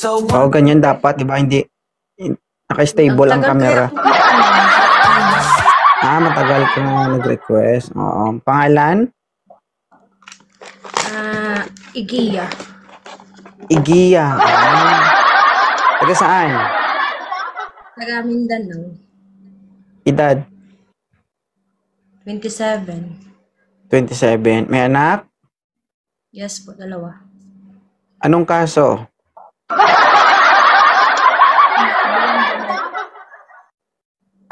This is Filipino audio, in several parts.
Oo, ganyan dapat, di ba? Hindi, naka-stable ang camera. Matagal ka nag-request. Oo. Pangalan? Igiya. Igiya. Taga saan? Taga Mindanao. Edad? 27. 27. May anak? Yes po, 2. Anong kaso?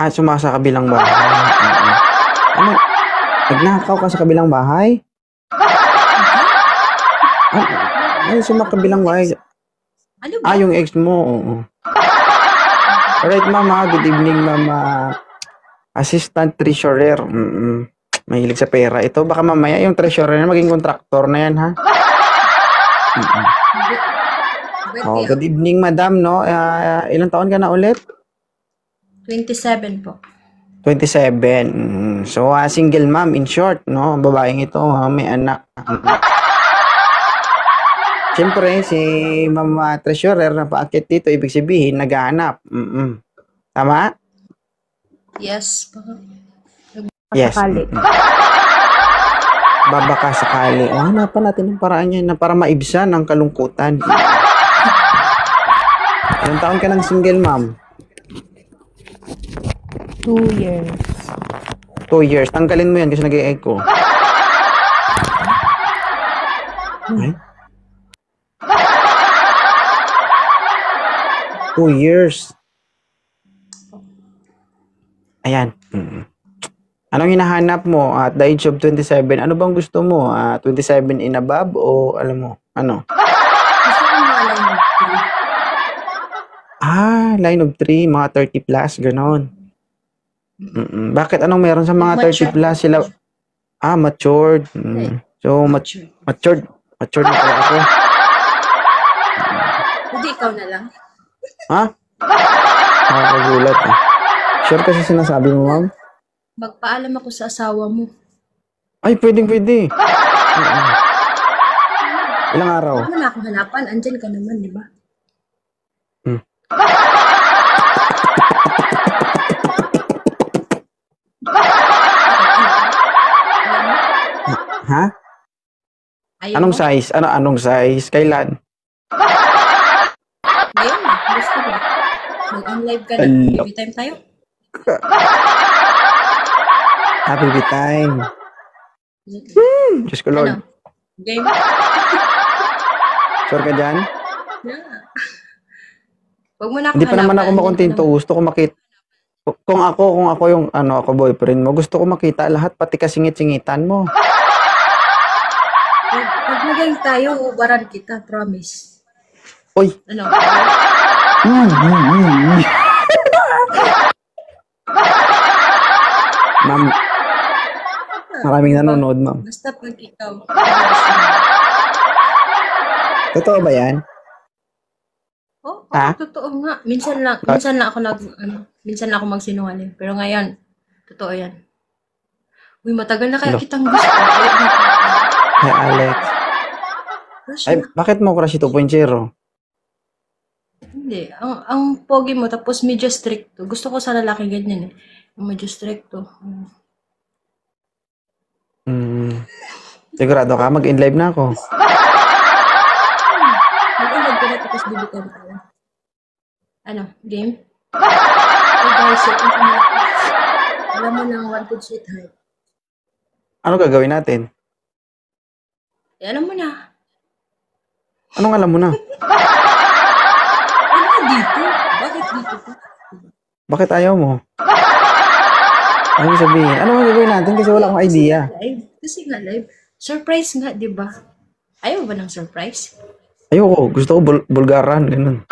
Sumasa sa kabilang bahay. Ano? Nagnakaw ka sa kabilang bahay? Kabilang bahay. Ano ba? Yung ex mo. Oo. Alright, mama. Good evening, mama. Assistant treasurer. Mahilig sa pera. Ito, baka mamaya yung treasurer na maging kontraktor na yan, ha? Good evening, madam, no? Ilang taon ka na ulit? 27 po. 27. So, single mom, in short, no? Babaeng ito, may anak. Siyempre, si mama treasurer na paakit dito, ibig sabihin, naghahanap. Tama? Yes po. Yes. Babaka sakali. Hanapan natin ang paraan niya na para maibsan ang kalungkutan. Ilang taon ka ng single mom? 2 years. 2 years. Tanggalin mo yan kasi nag-e-echo. Okay? 2 years. Ayan. Anong hinahanap mo at the age of 27? Ano bang gusto mo? 27 in above o alam mo? Ano? Gusto ko mga line of 3. Line of 3, mga 30 plus, ganon. Bakit anong meron sa mga 30 plus sila? Matured. So, matured na pala ako. Hindi, ikaw na lang. Nakakagulat. Sure kasi sinasabi mo, ma'am? Magpaalam ako sa asawa mo. Ay, pwede. Ilang araw? Huwag mo na akong hanapan. Andyan ka naman, di ba? Ha? Anong size? Anong size? Kailan? Ngayon na. Gusto ko. Mag-on-live ka na. Baby time tayo. Baby time. Diyos ko, Lord. Game? Sure ka dyan? Yeah. Huwag mo na ako Hindi pa naman ako hanapan. makontento. Gusto ko makita. Kung ako yung ako boyfriend mo, gusto ko makita lahat, pati kasingit-singitan mo. Pag naging tayo, ubaran kita. Promise. Uy. Ano? Ma'am, maraming nanonood, ma'am. Basta pag ikaw. Totoo ba yan? Oo, totoo nga. Minsan lang ako magsinungaling. Pero ngayon, totoo yan. Uy, matagal na kaya kitang gusto. Hey, Alex. Ay, bakit mo crush 2.0? Hindi. Ang pogi mo, tapos medyo stricto. Gusto ko sa lalaki ganyan eh. Yung medyo stricto. Sigurado ka? Mag-in-live na ako. Mag-inag ka na tapos bibitan ka na. Ano? Game? Hey guys, alam mo ng wanted sweetheart. Ano gagawin natin? Alam mo na. Anong alam mo na? Ano dito? Bakit dito ka? Bakit ayaw mo? Ano sabihin? Ano gagawin natin? Kasi wala akong idea. Kasi nga live. Surprise nga, di ba? Ayaw ba ng surprise? Ayoko. Gusto ko bulgaran. Ganun.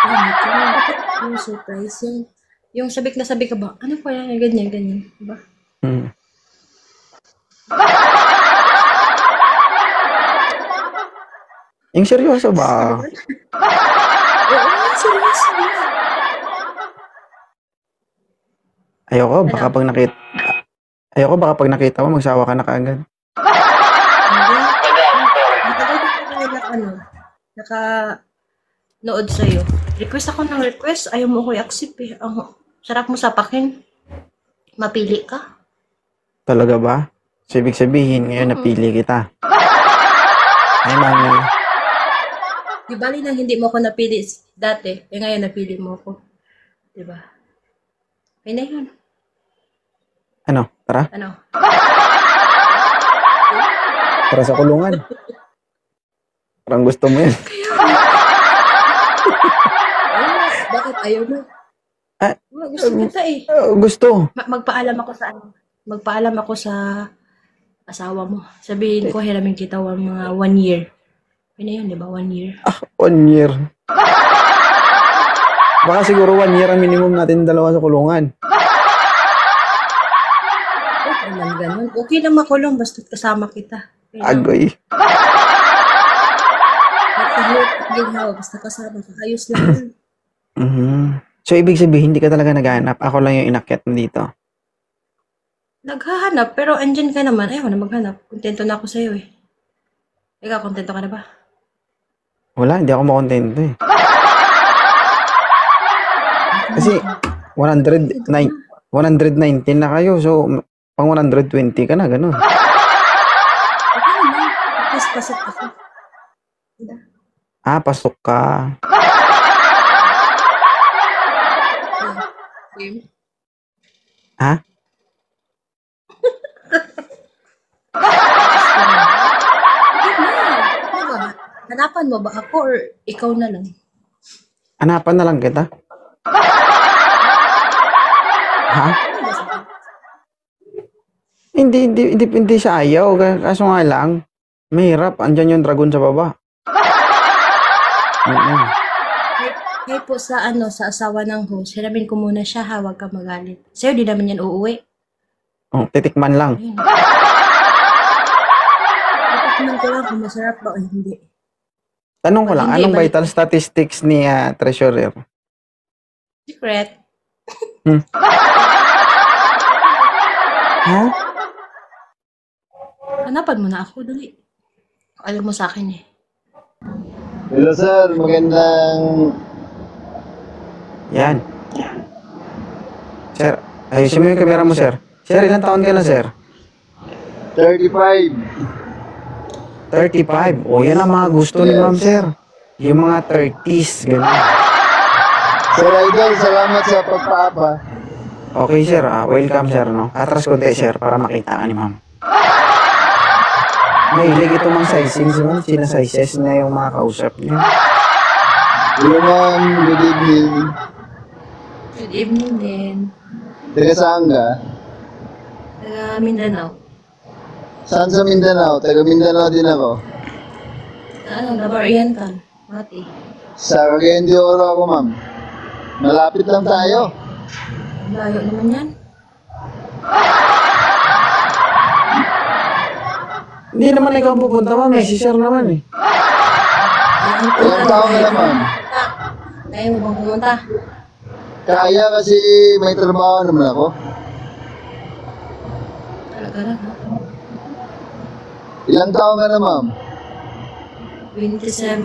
Bakit yung surprise? Yung sabik na sabi ka ba? Ano pa yan? Ganyan. Diba? Yung seryoso ba? Oo, seryoso. Ayoko, baka pag nakita mo, magsawa ka na kaagad. Matagal ka na ano? nood sa'yo. Request ako ng request. Ayaw mo ko i-accept eh. Ang sarap mo sapakin. Mapili ka. Talaga ba? So, ibig sabihin, ngayon napili kita. Ay, mami. Di bali nang hindi mo ako napili dati. Eh ngayon napili mo ako. Diba? Ay na yun. Ano? Tara? Ano? Tara sa kulungan. Parang gusto mo yan. Bakit ayaw mo? Ah, Gusto kita eh. gusto. Magpaalam ako sa ano. Magpaalam ako sa asawa mo. Sabihin ko, hiramin kita mga 1 year. Ay na yun, di ba? 1 year. 1 year. Baka siguro 1 year ang minimum natin dalawa sa kulungan. Naman ganun. Okay lang makulong, basta kasama kita. Agoy. Ginhawa, basta kasama ka. Ayos lang yun. So, ibig sabihin, hindi ka talaga naghahanap. Ako lang yung inakyat mo dito. Naghahanap, pero andyan ka naman. Ayaw na maghanap. Kontento na ako sa'yo eh. Ikaw, kontento ka na ba? Wala, hindi ako makontento eh. Kasi, 119 na kayo. So, pang 120 ka na, ganun. Okay naman. Tapos pasok ako. Pasok ka. Game. Ha? Hanapan mo ba ako or ikaw na lang? Hanapan na lang kita. Ha? Hindi siya ayaw. Kaso nga lang, mahirap. Andyan yung dragon sa baba. Hey po sa sa asawa ng host, hiramin ko muna siya ha, huwag ka magalit. Sa'yo, di naman yan uuwi. Titikman lang. Titikman ko lang kung masarap ba o hindi. Tanong ko lang, Hindi, anong balik- vital statistics ni Treasurer? Secret. Ha? Hanapan mo na ako, dali. Alam mo sa akin eh. Hello sir, magandang Yan. Sir, ayusin mo yung kamera mo, sir. Sir, ilang taon ka na, sir? 35. 35. O, yan ang mga gusto ni ma'am, sir. Yung mga 30s, gano'n. Sir Idol, salamat sa pagpaapa. Okay, sir. Welcome, sir, no? Atras konti, sir, para makita ka ni ma'am. Mahilig ito mga sizing, si ma'am. Sinasizes na yung mga kausap niya. Hello ma'am, good evening. Good evening din. Taga saan ka? Taga Mindanao. Saan sa Mindanao? Taga Mindanao din ako. Navar Oriental. Mati. Sa Cagayan de Oro ako ma'am. Malapit lang tayo. Layo naman yan. Hindi naman ikaw pupunta, ma'am. Si sir naman, eh. Ilang taon ka na ma'am? Ayaw mo bang pumunta? Kaya kasi may trabaho naman ako. Talaga lang ha? Ilang taon ka na ma'am? 27.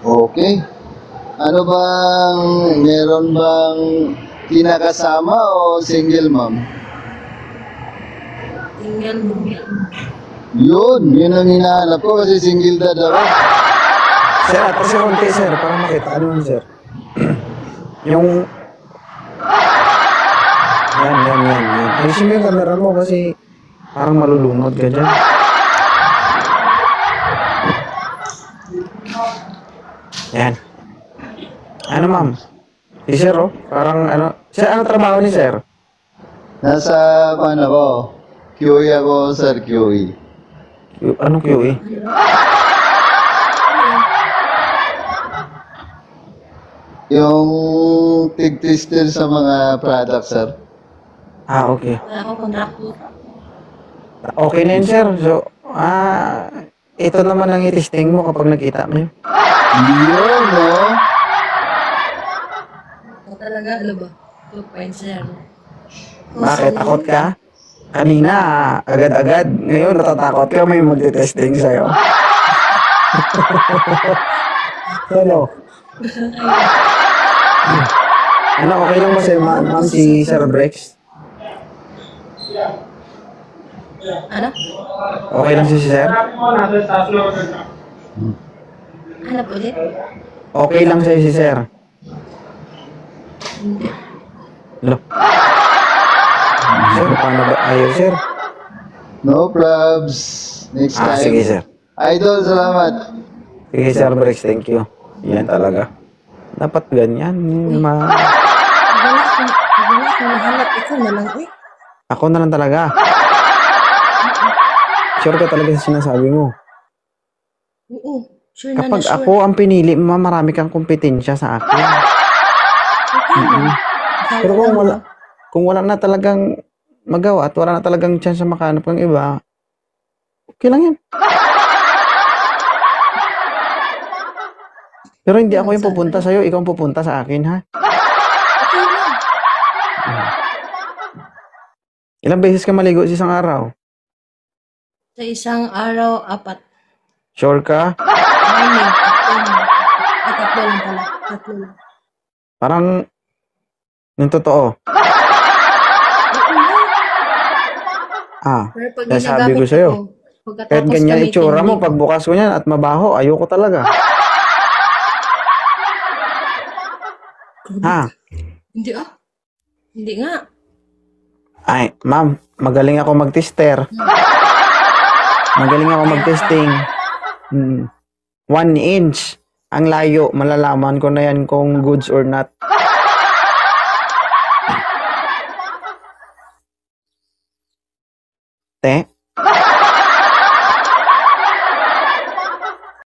Okay. Ano bang, meron bang kinakasama o single ma'am? Single mo. Yun ang hinahanap ko kasi single dad ako. Sir, atras yung konti, sir, para makita. Ano yun, sir? Yung... Yan. Ayusin mo yung camera mo kasi parang malulunod ka dyan. Yan. Ano, ma'am? Si sir, oh. Parang ano... Sir, ano trabaho ni sir? Nasa, ako, QE ako, sir, QE. Anong QA? Yung tig-twister sa mga products, sir. Okay. Wala ako contractor. Okay na yun, sir. So, ito naman ang i-testing mo kapag nakita mo yun. Yun, no? Talaga, ano ba? 2.0. Bakit? Takot ka? Kanina, agad-agad. Ngayon, natatakot ka. May magte-testing sa'yo. Hello. Ano, okay lang ba sa'yo, ma'am, si Sir Brex? Ano? Okay lang si Sir? Hanap ulit? Okay lang sa'yo si Sir? Hindi. Hello. Sir, paano ba? Ayaw, Sir. No probs. Next time. Sige, Sir. Idol, salamat. Sige, Sir Brex, thank you. Yan talaga. Dapat ganyan. Wala akong nahanap. Ikaw na lang eh. Ako na lang talaga. Sure ka talaga sa sinasabi mo. Oo. Sure na Kapag na sure. ako ang pinili, marami kang kompetensya sa akin. Okay lang. Pero kung wala na talagang magawa at wala na talagang chance na makahanap ng iba, okay lang yan. Pero hindi ako yung pupunta sa'yo, ikaw ang pupunta sa akin, ha? Okay lang. Ilang beses ka maligo sa isang araw? Sa isang araw, 4. Sure ka? Morning, afternoon. Tatlo lang pala. Tatlo lang. Parang, yung totoo. Oo nga. Ah, Pero pag kaya sabi ginagamit ko sa'yo, ko, pagkatapos kahit ganyan gamitin, itsura mo, hindi ko. pagbukas ko niyan at mabaho, ayoko talaga. Ha? Hindi ah. Hindi nga. Ay, ma'am, magaling ako mag-tester. Magaling ako mag-testing. 1 inch. Ang layo, malalaman ko na yan kung goods or not. Te?